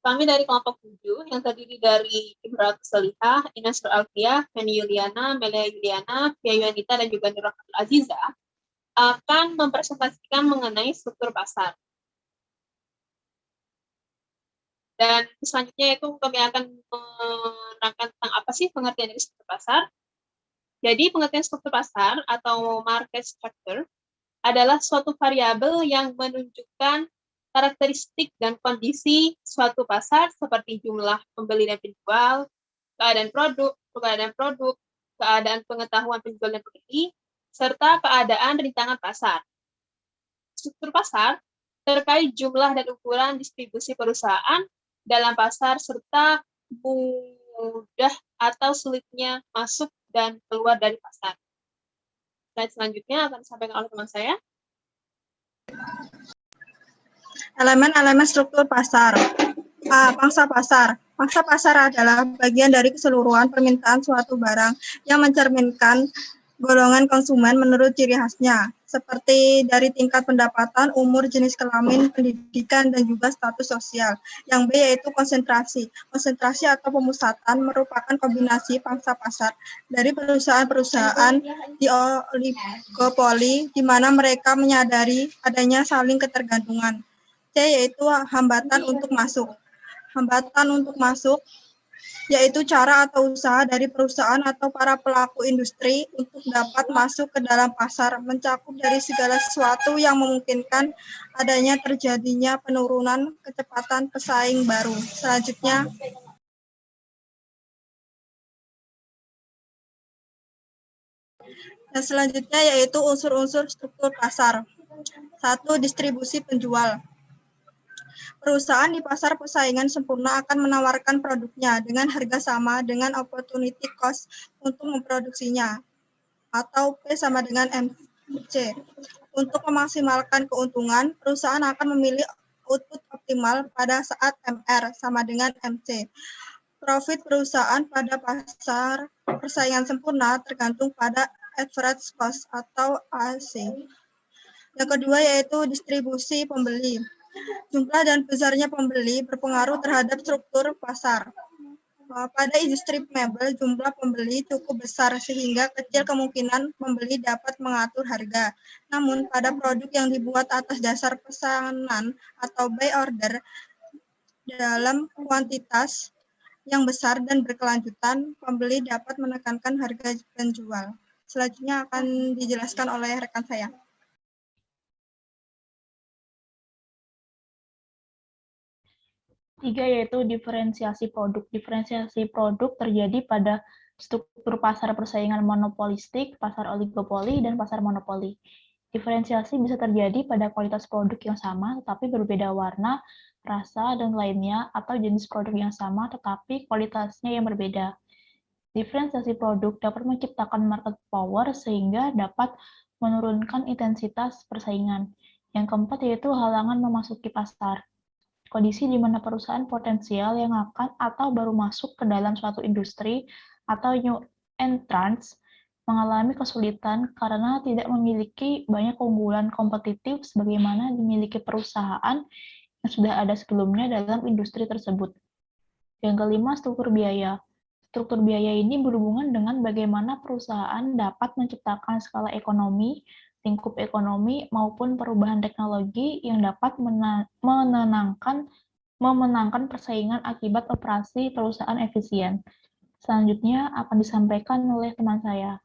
Kami dari kelompok 7 yang terdiri dari Ibrahim Salihah, Ines Alfiah, Feni Yuliana, Melia Yuliana, Fia Yuanita, dan juga Nurul Aziza akan mempresentasikan mengenai struktur pasar. Dan selanjutnya itu kami akan menerangkan tentang apa sih pengertian dari struktur pasar. Jadi pengertian struktur pasar atau market structure adalah suatu variabel yang menunjukkan karakteristik dan kondisi suatu pasar seperti jumlah pembeli dan penjual, keadaan produk, keadaan pengetahuan penjual dan pembeli, serta keadaan rintangan pasar. Struktur pasar terkait jumlah dan ukuran distribusi perusahaan dalam pasar serta mudah atau sulitnya masuk dan keluar dari pasar. Slide selanjutnya akan disampaikan oleh teman saya. Elemen-elemen struktur pasar. Pangsa pasar. Pangsa pasar adalah bagian dari keseluruhan permintaan suatu barang yang mencerminkan golongan konsumen menurut ciri khasnya, seperti dari tingkat pendapatan, umur, jenis kelamin, pendidikan, dan juga status sosial. Yang B yaitu konsentrasi. Konsentrasi atau pemusatan merupakan kombinasi pangsa pasar dari perusahaan-perusahaan di oligopoli, di mana mereka menyadari adanya saling ketergantungan. C yaitu hambatan untuk masuk. Hambatan untuk masuk yaitu cara atau usaha dari perusahaan atau para pelaku industri untuk dapat masuk ke dalam pasar, mencakup dari segala sesuatu yang memungkinkan adanya terjadinya penurunan kecepatan pesaing baru. Selanjutnya yaitu unsur-unsur struktur pasar. 1. Distribusi penjual. Perusahaan di pasar persaingan sempurna akan menawarkan produknya dengan harga sama dengan opportunity cost untuk memproduksinya, atau P sama dengan MC. Untuk memaksimalkan keuntungan, perusahaan akan memilih output optimal pada saat MR sama dengan MC. Profit perusahaan pada pasar persaingan sempurna tergantung pada average cost atau AC. Yang kedua yaitu distribusi pembeli. Jumlah dan besarnya pembeli berpengaruh terhadap struktur pasar. Pada industri mebel, jumlah pembeli cukup besar sehingga kecil kemungkinan pembeli dapat mengatur harga. Namun, pada produk yang dibuat atas dasar pesanan atau buy order dalam kuantitas yang besar dan berkelanjutan, pembeli dapat menekankan harga penjual. Selanjutnya akan dijelaskan oleh rekan saya. Tiga yaitu diferensiasi produk. Diferensiasi produk terjadi pada struktur pasar persaingan monopolistik, pasar oligopoli, dan pasar monopoli. Diferensiasi bisa terjadi pada kualitas produk yang sama tetapi berbeda warna, rasa, dan lainnya, atau jenis produk yang sama tetapi kualitasnya yang berbeda. Diferensiasi produk dapat menciptakan market power sehingga dapat menurunkan intensitas persaingan. Yang keempat yaitu halangan memasuki pasar. Kondisi di mana perusahaan potensial yang akan atau baru masuk ke dalam suatu industri atau new entrants mengalami kesulitan karena tidak memiliki banyak keunggulan kompetitif sebagaimana dimiliki perusahaan yang sudah ada sebelumnya dalam industri tersebut. Yang kelima, struktur biaya. Struktur biaya ini berhubungan dengan bagaimana perusahaan dapat menciptakan skala ekonomi, lingkup ekonomi, maupun perubahan teknologi yang dapat memenangkan persaingan akibat operasi perusahaan efisien. Selanjutnya akan disampaikan oleh teman saya.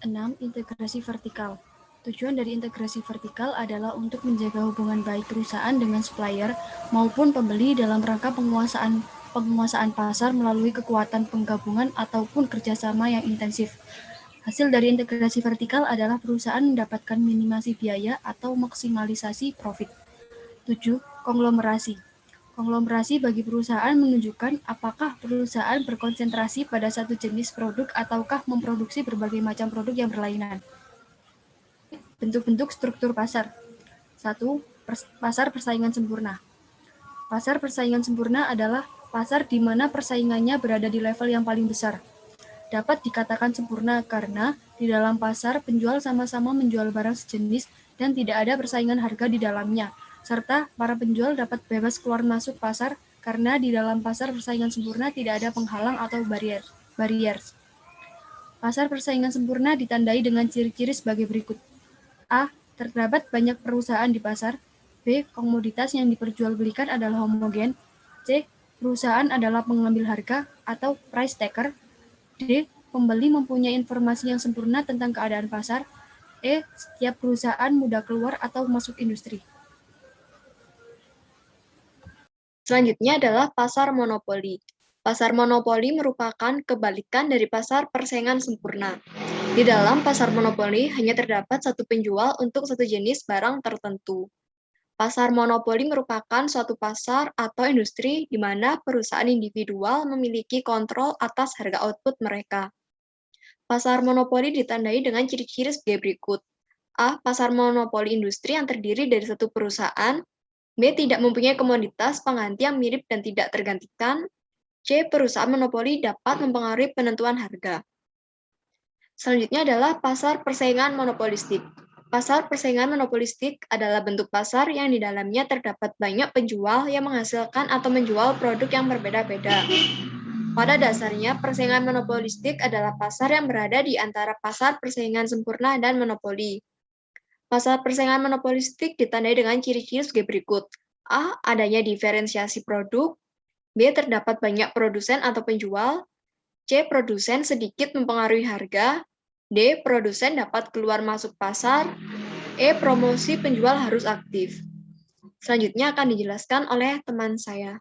6. Integrasi vertikal. Tujuan dari integrasi vertikal adalah untuk menjaga hubungan baik perusahaan dengan supplier maupun pembeli dalam rangka penguasaan pasar melalui kekuatan penggabungan ataupun kerjasama yang intensif. Hasil dari integrasi vertikal adalah perusahaan mendapatkan minimasi biaya atau maksimalisasi profit. 7. Konglomerasi. Konglomerasi bagi perusahaan menunjukkan apakah perusahaan berkonsentrasi pada satu jenis produk ataukah memproduksi berbagai macam produk yang berlainan. Bentuk-bentuk struktur pasar. 1. Pasar persaingan sempurna. Pasar persaingan sempurna adalah pasar di mana persaingannya berada di level yang paling besar. Dapat dikatakan sempurna karena di dalam pasar penjual sama-sama menjual barang sejenis dan tidak ada persaingan harga di dalamnya, serta para penjual dapat bebas keluar masuk pasar karena di dalam pasar persaingan sempurna tidak ada penghalang atau barrier. Pasar persaingan sempurna ditandai dengan ciri-ciri sebagai berikut. A. Terdapat banyak perusahaan di pasar. B. Komoditas yang diperjualbelikan adalah homogen. C. Perusahaan adalah pengambil harga atau price taker. D. Pembeli mempunyai informasi yang sempurna tentang keadaan pasar. E. Setiap perusahaan mudah keluar atau masuk industri. Selanjutnya adalah pasar monopoli. Pasar monopoli merupakan kebalikan dari pasar persaingan sempurna. Di dalam pasar monopoli hanya terdapat satu penjual untuk satu jenis barang tertentu. Pasar monopoli merupakan suatu pasar atau industri di mana perusahaan individual memiliki kontrol atas harga output mereka. Pasar monopoli ditandai dengan ciri-ciri sebagai berikut. A. Pasar monopoli industri yang terdiri dari satu perusahaan. B. Tidak mempunyai komoditas pengganti yang mirip dan tidak tergantikan. C. Perusahaan monopoli dapat mempengaruhi penentuan harga. Selanjutnya adalah pasar persaingan monopolistik. Pasar persaingan monopolistik adalah bentuk pasar yang di dalamnya terdapat banyak penjual yang menghasilkan atau menjual produk yang berbeda-beda. Pada dasarnya, persaingan monopolistik adalah pasar yang berada di antara pasar persaingan sempurna dan monopoli. Pasar persaingan monopolistik ditandai dengan ciri-ciri sebagai berikut. A. Adanya diferensiasi produk. B. Terdapat banyak produsen atau penjual. C. Produsen sedikit mempengaruhi harga. D. Produsen dapat keluar masuk pasar. E. Promosi penjual harus aktif. Selanjutnya akan dijelaskan oleh teman saya.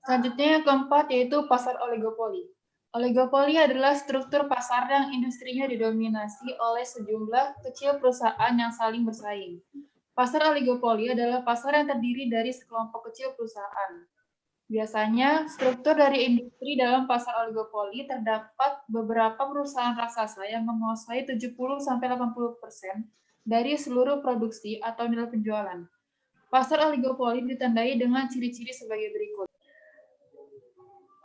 Selanjutnya yang keempat yaitu pasar oligopoli. Oligopoli adalah struktur pasar yang industrinya didominasi oleh sejumlah kecil perusahaan yang saling bersaing. Pasar oligopoli adalah pasar yang terdiri dari sekelompok kecil perusahaan. Biasanya, struktur dari industri dalam pasar oligopoli terdapat beberapa perusahaan raksasa yang menguasai 70-80% dari seluruh produksi atau nilai penjualan. Pasar oligopoli ditandai dengan ciri-ciri sebagai berikut.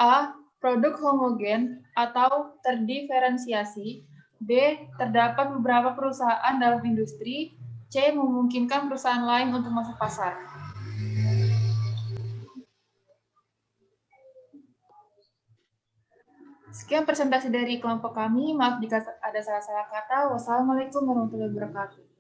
A. Produk homogen atau terdiferensiasi. B. Terdapat beberapa perusahaan dalam industri. C. Memungkinkan perusahaan lain untuk masuk pasar. Sekian presentasi dari kelompok kami. Maaf jika ada salah-salah kata. Wassalamualaikum warahmatullahi wabarakatuh.